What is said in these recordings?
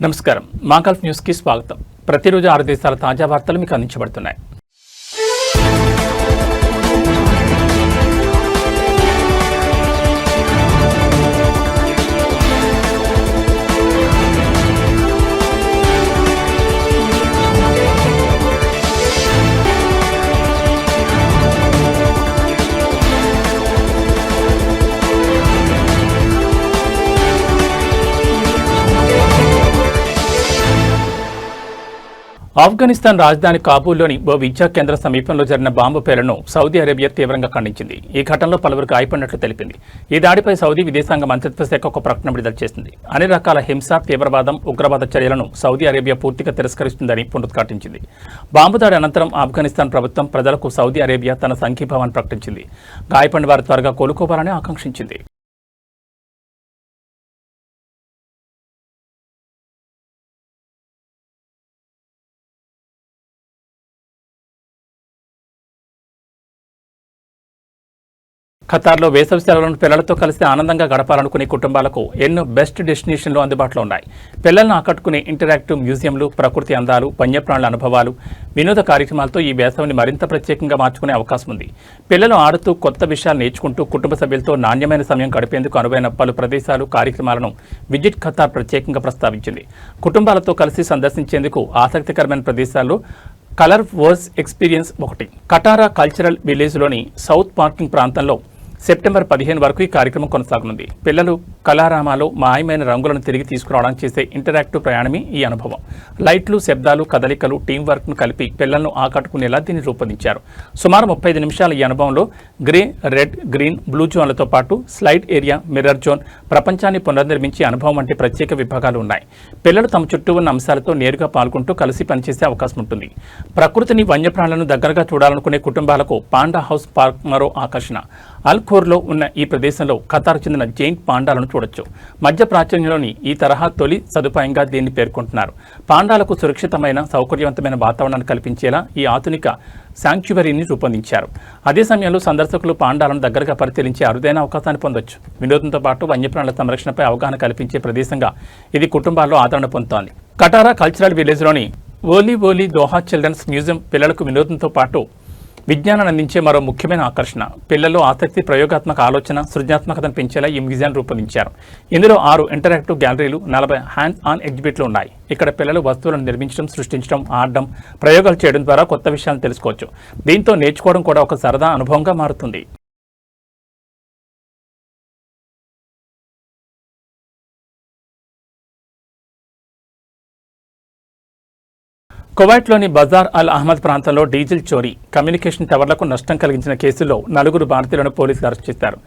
నమస్కారం మాగల్ఫ్ న్యూస్ కి స్వాగతం. ప్రతిరోజు 6 దేశాల తాజా వార్తలు మీకు అందించబడుతున్నాయి. ఆఫ్ఘనిస్తాన్ రాజధాని కాబూల్లోని ఓ విద్యా కేంద్ర సమీపంలో జరిగిన బాంబు పేలును సౌదీ అరేబియా తీవ్రంగా ఖండించింది. ఈ ఘటనలో పలువురు గాయపడినట్లు తెలిపింది. ఈ దాడిపై సౌదీ విదేశాంగ మంత్రిత్వ శాఖ ఒక ప్రకటన విడుదల చేసింది. అన్ని రకాల హింస, తీవ్రవాదం, ఉగ్రవాద చర్యలను సౌదీ అరేబియా పూర్తిగా తిరస్కరిస్తుందని పునరుద్ఘాటించింది. బాంబు దాడి అనంతరం ఆఫ్ఘనిస్తాన్ ప్రభుత్వం ప్రజలకు సౌదీ అరేబియా తన సంఘీభావాన్ని ప్రకటించింది. గాయపడిన వారు త్వరగా కోలుకోవాలని ఆకాంక్షించింది. ఖతార్లో వేసవి సెలవులను పిల్లలతో కలిసి ఆనందంగా గడపాలనుకునే కుటుంబాలకు ఎన్నో బెస్ట్ డెస్టినేషన్లు అందుబాటులో ఉన్నాయి. పిల్లలను ఆకట్టుకునే ఇంటరాక్టివ్ మ్యూజియంలు, ప్రకృతి అందాలు, వన్యప్రాణుల అనుభవాలు, వినోద కార్యక్రమాలతో ఈ వేసవిని మరింత ప్రత్యేకంగా మార్చుకునే అవకాశం ఉంది. పిల్లలు ఆడుతూ కొత్త విషయాలు నేర్చుకుంటూ కుటుంబ సభ్యులతో నాణ్యమైన సమయం గడిపేందుకు అనువైన పలు ప్రదేశాలు, కార్యక్రమాలను విజిట్ ఖతార్ ప్రత్యేకంగా ప్రస్తావించింది. కుటుంబాలతో కలిసి సందర్శించేందుకు ఆసక్తికరమైన ప్రదేశాల్లో కలర్ వర్స్ ఎక్స్పీరియన్స్ ఒకటి. కటారా కల్చరల్ విలేజ్లోని సౌత్ పార్కింగ్ ప్రాంతంలో సెప్టెంబర్ 15 వరకు ఈ కార్యక్రమం కొనసాగనుంది. పిల్లలు కళారామాలో మాయమైన రంగులను తిరిగి తీసుకురావడానికి చేసే ఇంటరాక్టివ్ ప్రయాణమే ఈ అనుభవం. లైట్లు, శబ్దాలు, కదలికలు, టీం వర్క్ను కలిపి పిల్లలను ఆకట్టుకునేలా దీన్ని రూపొందించారు. సుమారు 35 నిమిషాల ఈ అనుభవంలో గ్రే, రెడ్, గ్రీన్, బ్లూ జోన్లతో పాటు స్లైడ్ ఏరియా, మిర్రర్ జోన్, ప్రపంచాన్ని పునర్నిర్మించే అనుభవం వంటి ప్రత్యేక విభాగాలు ఉన్నాయి. పిల్లలు తమ చుట్టూ ఉన్న అంశాలతో నేరుగా పాల్గొంటూ కలిసి పనిచేసే అవకాశం ఉంటుంది. ప్రకృతిని, వన్యప్రాణులను దగ్గరగా చూడాలనుకునే కుటుంబాలకు పాండా హౌస్ పార్క్ మరో ఆకర్షణ. అల్ఖోర్లో ఉన్న ఈ ప్రదేశంలో ఖతార్ చెందిన జైంట్ పాండాలను చూడొచ్చు. మధ్య ప్రాచుర్యంలోని ఈ తరహా తొలి సదుపాయంగా దీన్ని పేర్కొంటున్నారు. పాండాలకు సురక్షితమైన, సౌకర్యవంతమైన వాతావరణాన్ని కల్పించేలా ఈ ఆధునిక శాంక్చువరీని రూపొందించారు. అదే సమయంలో సందర్శకులు పాండాలను దగ్గరగా పరిశీలించే అరుదైన అవకాశాన్ని పొందొచ్చు. వినోదంతో పాటు వన్యప్రాణుల సంరక్షణపై అవగాహన కల్పించే ప్రదేశంగా ఇది కుటుంబాల్లో ఆదరణ పొందుతోంది. కటారా కల్చరల్ విలేజ్లోని ఓలీ ఓలీ దోహా చిల్డ్రన్స్ మ్యూజియం పిల్లలకు వినోదంతో పాటు విజ్ఞానాన్ని అందించే మరో ముఖ్యమైన ఆకర్షణ. పిల్లల్లో ఆసక్తి, ప్రయోగాత్మక ఆలోచన, సృజనాత్మకతను పెంచేలా ఈ మ్యూజియాన్ని రూపొందించారు. ఇందులో 6 ఇంటరాక్టివ్ గ్యాలరీలు, 40 హ్యాండ్స్ ఆన్ ఎగ్జిబిట్లు ఉన్నాయి. ఇక్కడ పిల్లలు వస్తువులను నిర్మించడం, సృష్టించడం, ఆడడం, ప్రయోగాలు చేయడం ద్వారా కొత్త విషయాలను తెలుసుకోవచ్చు. దీంతో నేర్చుకోవడం కూడా ఒక సరదా అనుభవంగా మారుతుంది. కువైట్లోని బజార్ అల్ అహ్మద్ ప్రాంతంలో డీజిల్ చోరీ, కమ్యూనికేషన్ టవర్లకు నష్టం కలిగించిన కేసుల్లో 4 భారతీయులను పోలీసులు అరెస్ట్ చేశారు.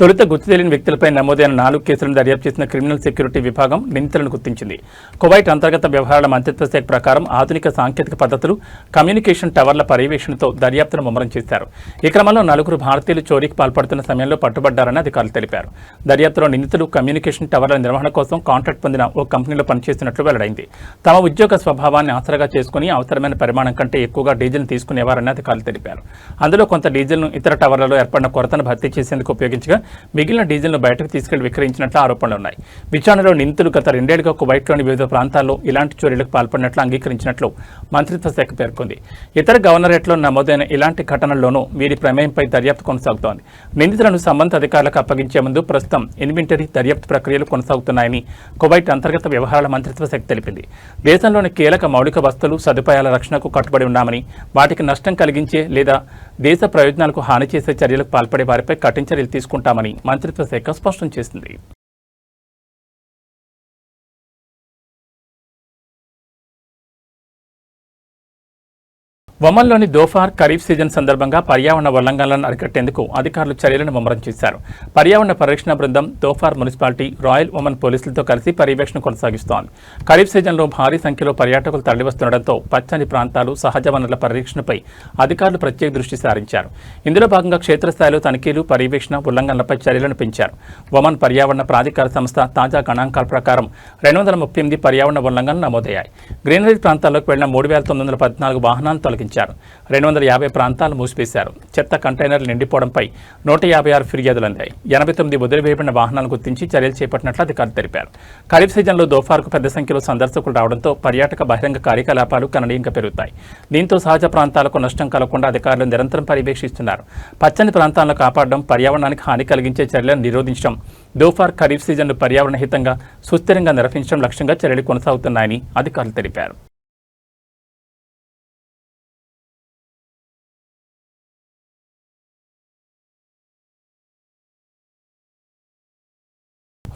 తొలుత గుర్తు తెలియని వ్యక్తులపై నమోదైన 4 కేసులను దర్యాప్తు చేసిన క్రిమినల్ సెక్యూరిటీ విభాగం నిందితులను గుర్తించింది. కువైట్ అంతర్గత వ్యవహారాల మంత్రిత్వ శాఖ ప్రకారం ఆధునిక సాంకేతిక పద్ధతులు, కమ్యూనికేషన్ టవర్ల పర్యవేక్షణతో దర్యాప్తును ముమ్మరం చేశారు. ఈ క్రమంలో 4 భారతీయులు చోరీకి పాల్పడుతున్న సమయంలో పట్టుబడ్డారని అధికారులు తెలిపారు. దర్యాప్తులో నిందితులు కమ్యూనికేషన్ టవర్ల నిర్వహణ కోసం కాంట్రాక్ట్ పొందిన ఓ కంపెనీలో పనిచేస్తున్నట్లు వెల్లడైంది. తమ ఉద్యోగ స్వభావాన్ని ఆసరాగా చేసుకుని అవసరమైన పరిమాణం కంటే ఎక్కువగా డీజిల్ తీసుకునేవారని అధికారులు తెలిపారు. అందులో కొంత డీజిల్ను ఇతర టవర్లలో ఏర్పడిన కొరతను భర్తీ చేసేందుకు ఉపయోగించగా మిగిలిన డీజిల్ను బయటకు తీసుకెళ్లి విక్రయించినట్లు ఆరోపణలున్నాయి. విచారణలో నిందితులు గత 2 ఏళ్లుగా కువైట్లోని వివిధ ప్రాంతాల్లో ఇలాంటి చోరీలకు పాల్పడినట్లు అంగీకరించినట్లు మంత్రిత్వ శాఖ పేర్కొంది. ఇతర గవర్నరేట్లో నమోదైన ఇలాంటి ఘటనల్లోనూ వీరి ప్రమేయంపై దర్యాప్తు కొనసాగుతోంది. నిందితులను సంబంధిత అధికారులకు అప్పగించే ముందు ప్రస్తుతం ఇన్వెంటరీ దర్యాప్తు ప్రక్రియలు కొనసాగుతున్నాయని కువైట్ అంతర్గత వ్యవహారాల మంత్రిత్వ శాఖ తెలిపింది. దేశంలోని కీలక మౌలిక వస్తువులు, సదుపాయాల రక్షణకు కట్టుబడి ఉన్నామని, వాటికి నష్టం కలిగించే లేదా దేశ ప్రయోజనాలకు హాని చేసే చర్యలకు పాల్పడే వారిపై కఠిన చర్యలు తీసుకుంటామని మంత్రిత్వ శాఖ స్పష్టం చేసింది. ఒమన్లోని దోఫార్ ఖరీఫ్ సీజన్ సందర్భంగా పర్యావరణ ఉల్లంఘనలను అరికట్టేందుకు అధికారులు చర్యలను ముమ్మరం చేశారు. పర్యావరణ పరిరక్షణ బృందం దోఫార్ మున్సిపాలిటీ, రాయల్ ఒమన్ పోలీసులతో కలిసి పర్యవేక్షణ కొనసాగిస్తోంది. ఖరీఫ్ సీజన్లో భారీ సంఖ్యలో పర్యాటకులు తరలివస్తుండటంతో పచ్చని ప్రాంతాలు, సహజ వనరుల పరిరక్షణపై అధికారులు ప్రత్యేక దృష్టి సారించారు. ఇందులో భాగంగా క్షేత్రస్థాయిలో తనిఖీలు, పర్యవేక్షణ, ఉల్లంఘనలపై చర్యలను పెంచారు. ఒమన్ పర్యావరణ ప్రాధికార సంస్థ తాజా గణాంకాల ప్రకారం 238 పర్యావరణ ఉల్లంఘనలు నమోదయ్యాయి. గ్రీనరీ ప్రాంతాల్లోకి వెళ్లిన 3914 వాహనాలను తొలగించారు. తరలించారు. 250 ప్రాంతాలు మూసివేశారు. చెత్త కంటైనర్లు నిండిపోవడంపై 156 ఫిర్యాదులు అందాయి. 89 వదిలివేయబడిన వాహనాలను గుర్తించి చర్యలు చేపట్టినట్లు అధికారులు తెలిపారు. ఖరీఫ్ సీజన్లో దోఫార్కు పెద్ద సంఖ్యలో సందర్శకులు రావడంతో పర్యాటక బహిరంగ కార్యకలాపాలు గణనీయంగా పెరుగుతాయి. దీంతో సహజ ప్రాంతాలకు నష్టం కలగకుండా అధికారులు నిరంతరం పర్యవేక్షిస్తున్నారు. పచ్చని ప్రాంతాలను కాపాడడం, పర్యావరణానికి హాని కలిగించే చర్యలను నిరోధించడం, దోఫార్ ఖరీఫ్ సీజన్ను పర్యావరణహితంగా సుస్థిరంగా నిర్వహించడం లక్ష్యంగా చర్యలు కొనసాగుతున్నాయని అధికారులు తెలిపారు.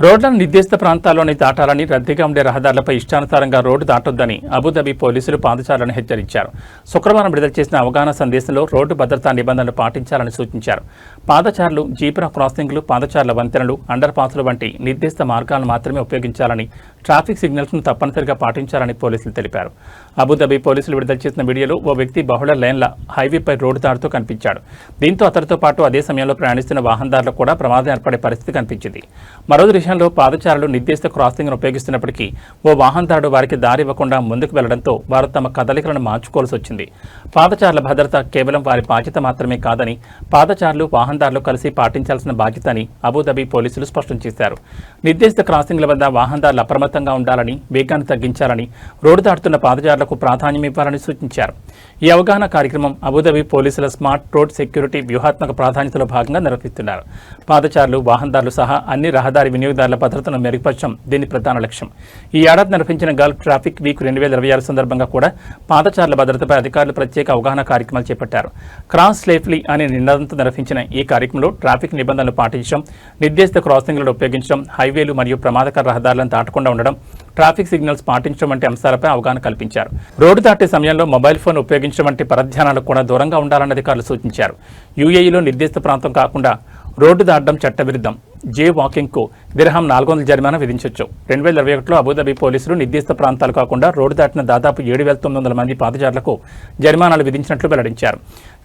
రోడ్లను నిర్దేశిత ప్రాంతాల్లోనే దాటాలని, రద్దీగా ఉండే రహదారులపై ఇష్టానుసారంగా రోడ్డు దాటొద్దని అబుదాబి పోలీసులు పాదచారులను హెచ్చరించారు. శుక్రవారం విడుదల చేసిన అవగాహన సందేశంలో రోడ్డు భద్రతా నిబంధనలు పాటించాలని సూచించారు. పాదచారులు జీబ్రా క్రాసింగ్లు, పాదచారుల వంతెనలు, అండర్ పాస్లు వంటి నిర్దేశిత మార్గాలను మాత్రమే ఉపయోగించాలని, ట్రాఫిక్ సిగ్నల్స్ను తప్పనిసరిగా పాటించాలని పోలీసులు తెలిపారు. అబుదాబి పోలీసులు విడుదల చేసిన వీడియోలో ఓ వ్యక్తి బహుళ లేన్ల హైవేపై రోడ్డు దాటుతూ కనిపించాడు. దీంతో అతడితో పాటు అదే సమయంలో ప్రయాణిస్తున్న వాహనదారులకు కూడా ప్రమాదం ఏర్పడే పరిస్థితి కనిపించింది. మరో దృశ్యంలో పాదచారులు నిర్దేశిత క్రాసింగ్ను ఉపయోగిస్తున్నప్పటికీ ఓ వాహనదారుడు వారికి దారి ఇవ్వకుండా ముందుకు వెళ్లడంతో వారు తమ కదలికలను మార్చుకోవాల్సి వచ్చింది. పాదచారుల భద్రత కేవలం వారి బాధ్యత మాత్రమే కాదని, పాదచారులు, వాహనదారులు కలిసి పాటించాల్సిన బాధ్యత అని అబుదాబి పోలీసులు స్పష్టం చేశారు. నిర్దేశిత క్రాసింగ్ల వద్ద వాహనదారులు అప్రమత్తంగా ఉండాలని, వేగాన్ని తగ్గించాలని, రోడ్డు దాటుతున్న పాదచారులకు ప్రాధాన్యం ఇవ్వాలని సూచించారు. ఈ అవగాహన కార్యక్రమం అబుదాబి పోలీసుల స్మార్ట్ రోడ్ సెక్యూరిటీ వ్యూహాత్మక ప్రాధాన్యతలో భాగంగా నిర్వహిస్తున్నారు. పాదచారులు, వాహనదారులు సహా అన్ని రహదారి వినియోగదారుల భద్రతను మెరుగుపరచడం దీని ప్రధాన లక్ష్యం. ఈ ఏడాది నిర్వహించిన గల్ఫ్ ట్రాఫిక్ వీక్ 2026 సందర్భంగా కూడా పాదచారుల భద్రతపై అధికారులు ప్రత్యేక అవగాహన కార్యక్రమాలు చేపట్టారు. క్రాస్ సేఫ్లీ అనే నినాదంతో నిర్వహించిన ఈ కార్యక్రమంలో ట్రాఫిక్ నిబంధనలు పాటించడం, నిర్దేశిత క్రాసింగ్లను ఉపయోగించడం, హైవేలు మరియు ప్రమాదకర రహదారులను దాటకుండా ఉండడం, ట్రాఫిక్ సిగ్నల్స్ పాటించడం వంటి అంశాలపై అవగాహన కల్పించారు. రోడ్డు దాటే సమయంలో మొబైల్ ఫోన్ ఉపయోగించడం వంటి పరధ్యానాలకు కూడా దూరంగా ఉండాలని అధికారులు సూచించారు. యూఏఈలో నిర్దేశిత ప్రాంతం కాకుండా రోడ్డు దాటడం చట్టవిరుద్ధం. జే వాకింగ్కు దిర్హం 400 జరిమానా విధించవచ్చు. 2021లో అబుదాబి పోలీసులు నిర్దేశిత ప్రాంతాలు కాకుండా రోడ్డు దాటిన దాదాపు 7,900 మంది పాదచారులకు జరిమానాలు విధించినట్లు వెల్లడించారు.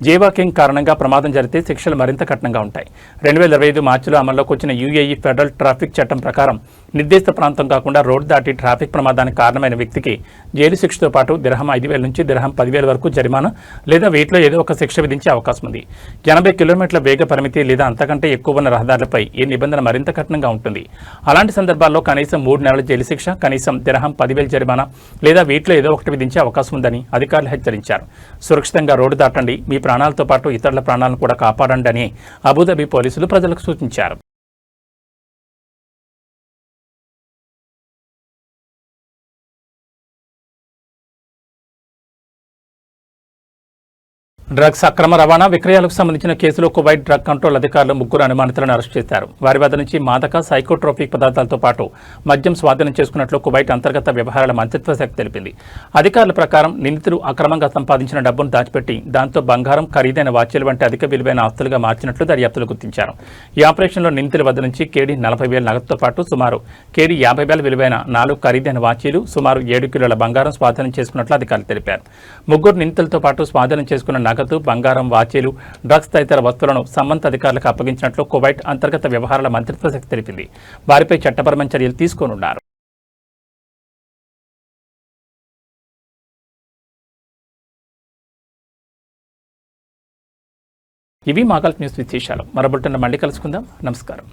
జే వాకింగ్ కారణంగా ప్రమాదం జరిగితే శిక్షలు మరింత కఠినంగా ఉంటాయి. 2025 మార్చిలో అమల్లోకి వచ్చిన యూఏఈ ఫెడరల్ ట్రాఫిక్ చట్టం ప్రకారం నిర్దేశిత ప్రాంతం కాకుండా రోడ్డు దాటి ట్రాఫిక్ ప్రమాదానికి కారణమైన వ్యక్తికి జైలు శిక్షతో పాటు దిర్హం 5,000 నుంచి దిర్హం 10,000 వరకు జరిమానా లేదా వీటిలో ఏదో ఒక శిక్ష విధించే అవకాశం ఉంది. 80 కిలోమీటర్ల వేగ పరిమితి లేదా అంతకంటే ఎక్కువ ఉన్న రహదారులపై ఈ నిబంధన మరింత కఠినంగా ఉంటుంది. అలాంటి సందర్భాల్లో కనీసం 3 నెలల జైలు శిక్ష, కనీసం దిర్హం 10,000 జరిమానా లేదా వీటిలో ఏదో ఒకటి విధించే అవకాశం ఉందని అధికారులు హెచ్చరించారు. సురక్షితంగా రోడ్డు దాటండి, మీ ప్రాణాలతో పాటు ఇతరుల ప్రాణాలను కూడా కాపాడండి అని అబుదాబి పోలీసులు ప్రజలకు సూచించారు. డ్రగ్స్ అక్రమ రవాణా, విక్రయాలకు సంబంధించిన కేసులో కువైట్ డ్రగ్ కంట్రోల్ అధికారులు 3 అనుమానితులను అరెస్ట్ చేశారు. వారి వద్ద నుంచి మాదక, సైకోట్రోపిక్ పదార్థాలతో పాటు మద్యం స్వాధీనం చేసుకున్నట్లు కువైట్ అంతర్గత వ్యవహారాల మంత్రిత్వ శాఖ తెలిపింది. అధికారుల ప్రకారం నిందితులు అక్రమంగా సంపాదించిన డబ్బును దాచిపెట్టి దాంతో బంగారం, ఖరీదైన వాచీలు వంటి అధిక విలువైన ఆస్తులుగా మార్చినట్లు దర్యాప్తులు గుర్తించారు. ఈ ఆపరేషన్లో నిందితుల వద్ద నుంచి కేడీ 40,000 నగదుతో పాటు సుమారు కేడీ 50,000 విలువైన 4 ఖరీదైన వాచీలు, సుమారు 7 కిలోల బంగారం స్వాధీనం చేసుకున్నట్లు అధికారులు తెలిపారు. 3 నిందితులతో పాటు స్వాధీనం చేసుకున్న నగదు, బంగారం, వాచీలు, డ్రగ్స్ తదితర వస్తువులను సంబంధిత అధికారులకు అప్పగించినట్లు కువైట్ అంతర్గత వ్యవహారాల మంత్రిత్వ శాఖ తెలిపింది. వారిపై చట్టపరమైన చర్యలు తీసుకోనున్నారు. ఇవి మా గల్ఫ్ న్యూస్ విశేషాలు. మరో బులెటిన్లో మళ్ళీ కలుసుకుందాం. నమస్కారం.